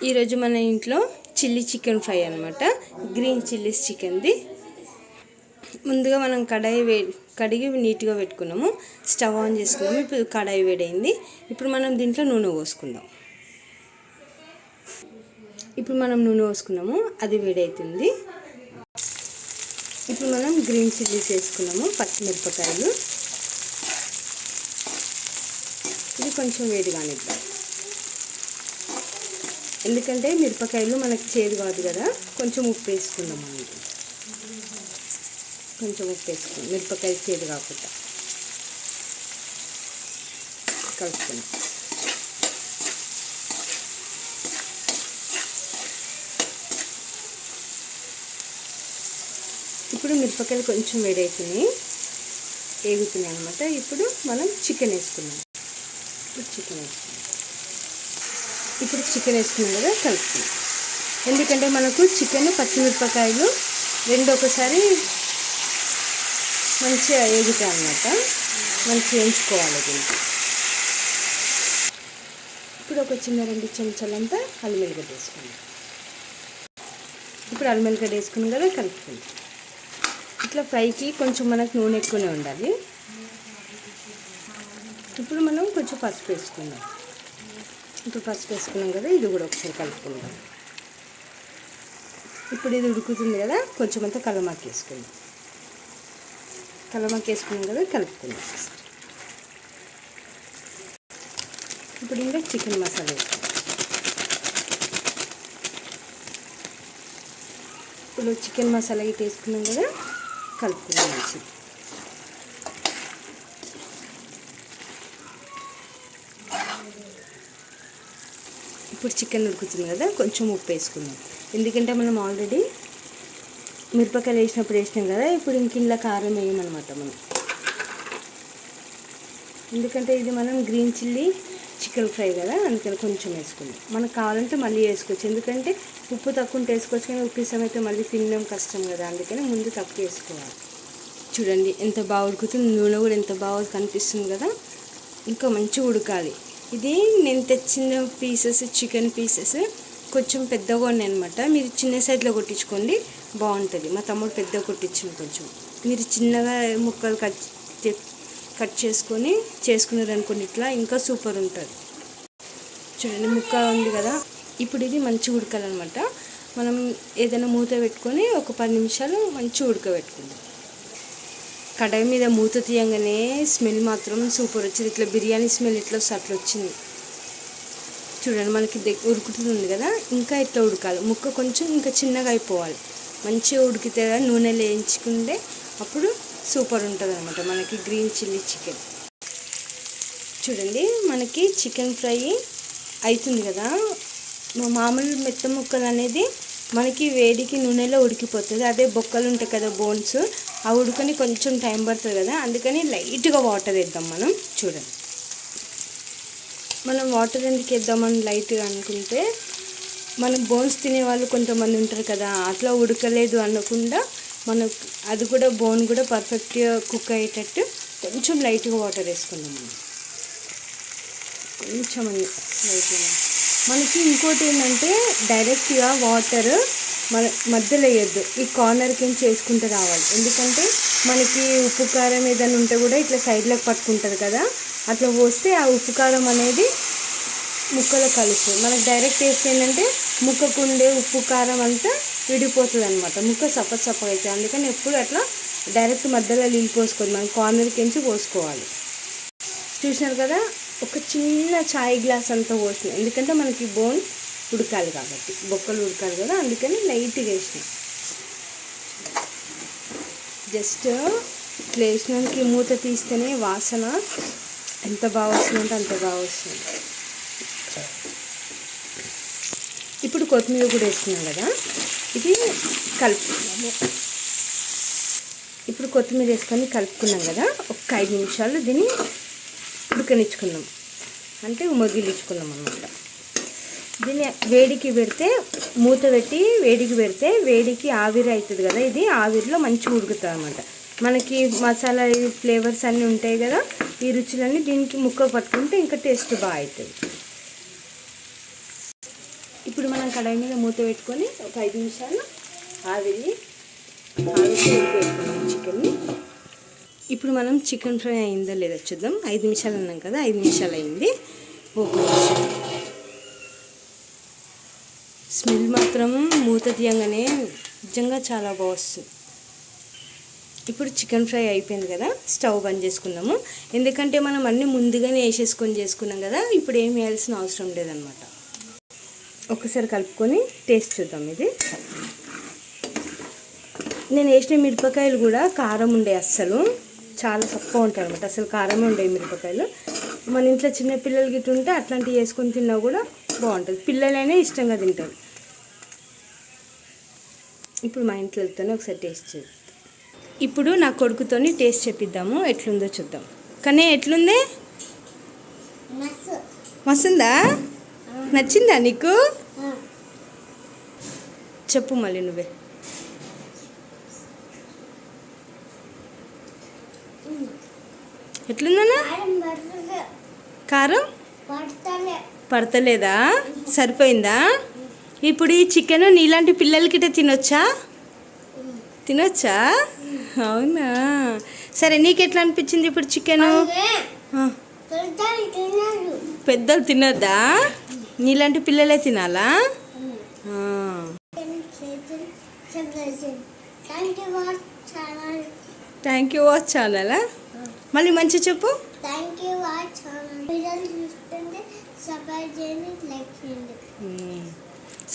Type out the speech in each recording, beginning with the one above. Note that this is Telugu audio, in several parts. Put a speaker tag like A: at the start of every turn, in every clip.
A: ఈరోజు మన ఇంట్లో చిల్లీ చికెన్ ఫ్రై అనమాట. గ్రీన్ చిల్లీస్ చికెన్ది. ముందుగా మనం కడిగి నీట్గా పెట్టుకున్నాము. స్టవ్ ఆన్ చేసుకున్నాము. ఇప్పుడు కడాయి వేడైంది. ఇప్పుడు మనం దీంట్లో నూనె పోసుకుందాం. అది వేడవుతుంది. ఇప్పుడు మనం గ్రీన్ చిల్లీస్ వేసుకున్నాము. పచ్చిమిరపకాయలు ఇది కొంచెం వేడిగానిద్దాం. ఎందుకంటే మిరపకాయలు మనకి చేదు కాదు కదా. కొంచెం ఉప్పు వేసుకుందాం. మిరపకాయలు చేదు కాకుండా కలుపుకుందాం. ఇప్పుడు మిరపకాయలు కొంచెం వేడవుతున్నాయి, వేగుతున్నాయి అనమాట. ఇప్పుడు మనం చికెన్ వేసుకున్నాం. ఇప్పుడు చికెన్ వేసుకున్నాం కదా, కలుపుతున్నాం. ఎందుకంటే మనకు చికెన్ పచ్చిమిరపకాయలు రెండు ఒకసారి మంచిగా వేగుతాయి అన్నమాట. మంచిగా వేయించుకోవాలి దీనికి. ఇప్పుడు ఒక చిన్న 2 చెంచాలంతా అల్లం వెల్లిగడ్డ వేసుకున్నాం. ఇప్పుడు అల్లం వెల్లిగడ్డ వేసుకున్నాం కదా, కలుపుకుందాం. ఇట్లా ఫ్రైకి కొంచెం మనకు నూనె ఎక్కువనే ఉండాలి. ఇప్పుడు మనం కొంచెం పసుపు వేసుకుందాం. కదా, ఇది కూడా ఒకసారి కలుపుకుందాం. ఇప్పుడు ఇది ఉడుకుతుంది కదా, కొంచెం అంతా కలమాకు వేసుకుందాం. కదా, కలుపుకుందాం. ఇప్పుడు ఇంకా చికెన్ మసాలా వేసుకుందాం. ఇప్పుడు చికెన్ మసాలా ఇటు వేసుకున్నాం కదా, కలుపుకుందాం మంచిది. ఇప్పుడు చికెన్ ఉడుకుతుంది కదా, కొంచెం ఉప్పు వేసుకుందాం. ఎందుకంటే మనం ఆల్రెడీ మిరపకాయలు వేసినాం కదా. ఇప్పుడు ఇంట్లో కారం వేయమన్నమాట మనం. ఎందుకంటే ఇది మనం గ్రీన్ చిల్లీ చికెన్ ఫ్రై కదా, అందుకని కొంచెం వేసుకుందాం. మనకు కావాలంటే మళ్ళీ వేసుకోవచ్చు. ఎందుకంటే ఉప్పు తక్కువ వేసుకోవచ్చు, కానీ ఉప్పు ఇష్టమైతే మళ్ళీ తినడం కష్టం కదా. అందుకని ముందు తక్కువ వేసుకోవాలి. చూడండి ఎంత బాగా ఉడుకుతుంది. నూనె కూడా ఎంత బాగా కనిపిస్తుంది కదా. ఇంకా మంచిగా ఉడకాలి. ఇది నేను తెచ్చిన చికెన్ పీసెస్ కొంచెం పెద్దగా ఉన్నాయి అనమాట. మీరు చిన్న సైజులో కొట్టించుకోండి, బాగుంటుంది. మా తమ్ముడు పెద్దగా కొట్టించింది. కొంచెం మీరు చిన్నగా ముక్కలు కట్ చేసుకున్నారు అనుకోండి, ఇట్లా ఇంకా సూపర్ ఉంటుంది. చూడండి ముక్క ఉంది కదా. ఇప్పుడు ఇది మంచిగా ఉడకాలన్నమాట. మనం ఏదైనా మూత పెట్టుకొని ఒక 10 నిమిషాలు మంచిగా ఉడకబెట్టుకుందాం. కడాయి మీద మూత తీయంగానే స్మెల్ మాత్రం సూపర్ వచ్చింది. ఇట్లా బిర్యానీ స్మెల్ ఇట్లా అట్లా వచ్చింది. చూడండి మనకి ఉడుకుతుంది కదా, ఇంకా ఇట్లా ఉడకాలి. ముక్క కొంచెం ఇంకా చిన్నగా అయిపోవాలి. మంచిగా ఉడికితే నూనెలో వేయించుకుంటే అప్పుడు సూపర్ ఉంటుంది అనమాట మనకి గ్రీన్ చిల్లీ చికెన్. చూడండి మనకి చికెన్ ఫ్రై అవుతుంది కదా. మామూలు మెత్త ముక్కలు అనేది మనకి వేడికి నూనెలో ఉడికిపోతుంది. అదే బొక్కలు ఉంటాయి కదా, బోన్స్, ఆ ఉడకని కొంచెం టైం పడుతుంది కదా. అందుకని లైట్గా వాటర్ వేద్దాం మనం. చూడండి మనం వాటర్ ఎందుకు వేద్దామని లైట్గా అనుకుంటే, మనం బోన్స్ తినేవాళ్ళు కొంతమంది ఉంటారు కదా, అట్లా ఉడకలేదు అనకుండా మనకు అది కూడా బోన్ కూడా పర్ఫెక్ట్గా కుక్ అయ్యేటట్టు కొంచెం లైట్గా వాటర్ వేసుకుందాం మనం. కొంచెం లైట్గా. మనకి ఇంకోటి ఏంటంటే డైరెక్ట్గా వాటర్ మధ్యలో వేయద్దు, ఈ కార్నర్కి చేసుకుంటూ రావాలి. ఎందుకంటే మనకి ఉప్పు కారం ఏదైనా ఉంటే కూడా ఇట్లా సైడ్లోకి పట్టుకుంటుంది కదా, అట్లా పోస్తే ఆ ఉప్పు కారం అనేది ముక్కలో కలుస్తుంది. మనకు డైరెక్ట్ వేస్తే ఏంటంటే ముక్కకుండే ఉప్పు కారం అంతా విడిపోతుంది అనమాట. ముక్క చప్పగా అవుతుంది. అందుకని ఎప్పుడు అట్లా డైరెక్ట్ మధ్యలో నీళ్ళు పోసుకోవాలి, మనం కార్నర్కి పోసుకోవాలి. చూసినారు కదా, ఒక చిన్న చాయ్ గ్లాస్ అంతా పోసిన. ఎందుకంటే మనకి బోన్ ఉడకాలి కాబట్టి, బొక్కలు ఉడకాలి కదా, అందుకని లైట్గా వేసిన. జస్ట్ ఇట్లా వేసినానికి మూత తీస్తేనే వాసన ఎంత బాగా వస్తుందంటే అంత బాగా వస్తుంది. ఇప్పుడు కొత్తిమీర కూడా వేసుకున్నాం కదా, ఇది కలుపుకున్నాము. ఇప్పుడు కొత్తిమీర వేసుకొని కలుపుకున్నాం కదా, ఒక 5 నిమిషాలు దీన్ని ఉడకనిచ్చుకున్నాం, అంటే మగ్గిలించుకున్నాం అన్నమాట. దీన్ని వేడికి పెడితే, మూత పెట్టి వేడికి పెడితే వేడికి ఆవిరి అవుతుంది కదా, ఇది ఆవిరిలో మంచిగా ఉడుకుతుంది అన్నమాట. మనకి మసాలా ఫ్లేవర్స్ అన్నీ ఉంటాయి కదా, ఈ రుచులన్నీ దీనికి ముక్క పట్టుకుంటే ఇంకా టేస్ట్ బాగా అవుతుంది. ఇప్పుడు మనం కడాయి మీద మూత పెట్టుకొని ఒక 5 నిమిషాలు ఆవిరి ఉడికిపెట్టుకున్నాం చికెన్ని. ఇప్పుడు మనం చికెన్ ఫ్రై అయిందో లేదో చూద్దాం. 5 నిమిషాలు అన్నాం కదా, 5 నిమిషాలు అయింది. స్మెల్ మాత్రం మూత తీయంగానే నిజంగా చాలా బాగా వస్తుంది. ఇప్పుడు చికెన్ ఫ్రై అయిపోయింది కదా, స్టవ్ బంద్ చేసుకున్నాము. ఎందుకంటే మనం అన్నీ ముందుగానే వేసేసుకొని చేసుకున్నాం కదా, ఇప్పుడు ఏం వేయాల్సిన అవసరం లేదనమాట. ఒకసారి కలుపుకొని టేస్ట్ చూద్దాం. ఇది నేను వేసిన మిరపకాయలు కూడా కారం ఉండే, అస్సలు చాలా తక్కువ ఉంటాయి అనమాట. అసలు కారమే ఉండే మిరపకాయలు. మన ఇంట్లో చిన్న పిల్లలు గిట్ల ఉంటే అట్లాంటివి వేసుకొని తిన్నా కూడా బాగుంటుంది. పిల్లలైనా ఇష్టంగా తింటారు. ఇప్పుడు మా ఇంట్లో వెళ్తానే ఒకసారి టేస్ట్ చేద్దాం. ఇప్పుడు నా కొడుకుతోని టేస్ట్ చెప్పిద్దాము, ఎట్లుందో చూద్దాం. కానీ ఎట్లుంది? మస్తుందా? నచ్చిందా నీకు? చెప్పు మళ్ళీ నువ్వే. ఎట్లుందన్నా? కారం పడతలేదా? సరిపోయిందా? ఇప్పుడు ఈ చికెన్ నీలాంటి పిల్లలకిటే తినొచ్చా? అవునా? సరే, నీకు ఎట్లా అనిపించింది ఇప్పుడు చికెన్? పెద్దలు తినొద్దా? నీలాంటి పిల్లలే తినాలా? థ్యాంక్ యూ వాచ్ ఛానలా? మళ్ళీ మంచి చెప్పు.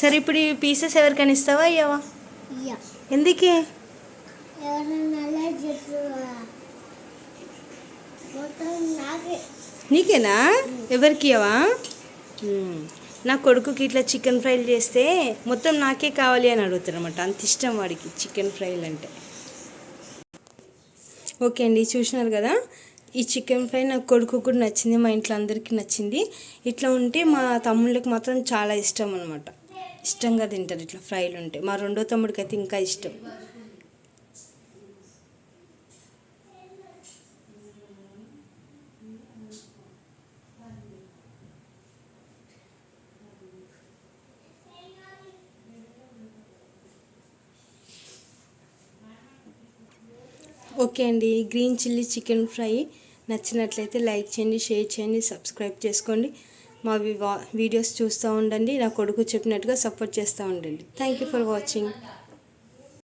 A: సరే, ఇప్పుడు ఈ పీసెస్ ఎవరికైనా ఇస్తావా అయ్యావా? ఎందుకే? నీకేనా? ఎవరికి ఇవ్వవా? నా కొడుకుకి ఇట్లా చికెన్ ఫ్రైలు చేస్తే మొత్తం నాకే కావాలి అని అడుగుతారు అనమాట. అంత ఇష్టం వాడికి చికెన్ ఫ్రైలు అంటే. ఓకే అండి, చూసినారు కదా, ఈ చికెన్ ఫ్రై నా కొడుకు కూడా నచ్చింది, మా ఇంట్లో అందరికీ నచ్చింది. ఇట్లా ఉంటే మా తమ్ముళ్ళకి మాత్రం చాలా ఇష్టం అనమాట. ఇష్టంగా తింటారు ఇట్లా ఫ్రైలు ఉంటే. మా రెండో తమ్ముడికి అయితే ఇంకా ఇష్టం. ఓకే అండి, గ్రీన్ చిల్లీ చికెన్ ఫ్రై నచ్చినట్లయితే లైక్ చేయండి, షేర్ చేయండి, సబ్స్క్రైబ్ చేసుకోండి. మా వీడియోస్ చూస్తూ ఉండండి. నా కొడుకు చెప్పినట్టుగా సపోర్ట్ చేస్తూ ఉండండి. Thank you for watching.